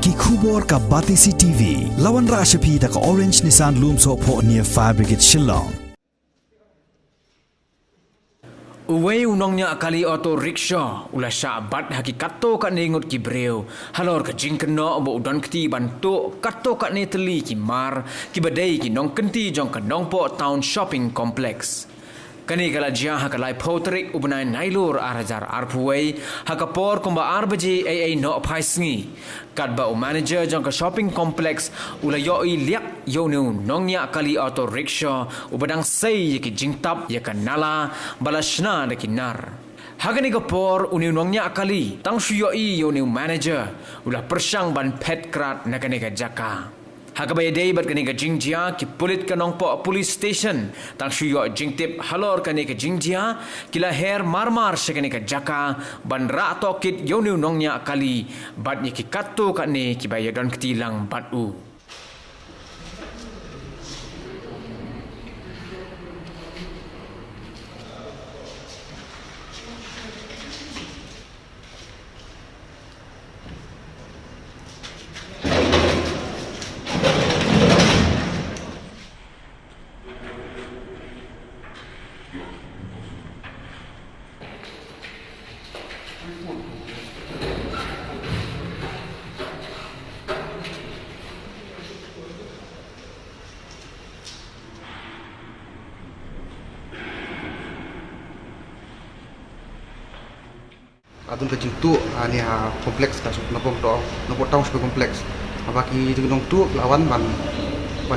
ki khubor ka Batisi TV lawan ra shapi da ka Orange Nissan Loom so pho near Fire Brigade Shillong. Uway unongnya akali auto rickshaw ula syabat hakikato kat nengut ki breu halor ka jingkeno bo udon kti bantu kato kat ne teli ki mar ki badai ki nong kenti jong ka nongpo town shopping complex kani kala jia hakalai potrik ubnai nailur arajar arpuway hakapor kumba arbaji ai no phaisngi kadba u manager jong ka shopping complex ula yoi liak yonu nongnya kali auto rickshaw ubadang sei ki jingtap ya kanala balashna de kinar hagani kapor uni nongnya kali tang shuyoi yonu manager ula persang ban pet krat nakane ka jaka Hakabay day bat kani ka jingjia ki pulit ka nong po police station tang shuyo jingtip halor kani ka jingjia kila her marmar sa kani ka jaka ban rato kit yonu nongnya kali bat ni ki katto kani ki bayadon ktilang batu Adun ke jintu ni kompleks kasut napong do napong tahu sebagai kompleks abaki nong tu lawan ban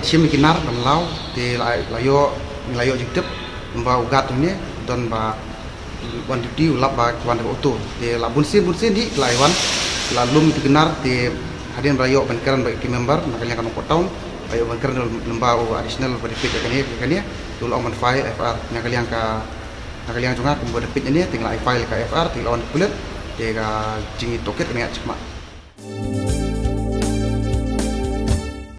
sim kinar ban lau te layo jingtep ba ugat ni don ba ban di ulap ba ban auto te la bunsin di laiwan la lum kinar te hadin rayo ban keran ba ki member nakanya kan tahun ayo ban keran lemba additional ba dipit kania tu lawan file FR nakaliang ka nakaliang juga kemudian dipit ini tinggal file ka FR tinggal lawan kulit dia jingi toket kena cemak.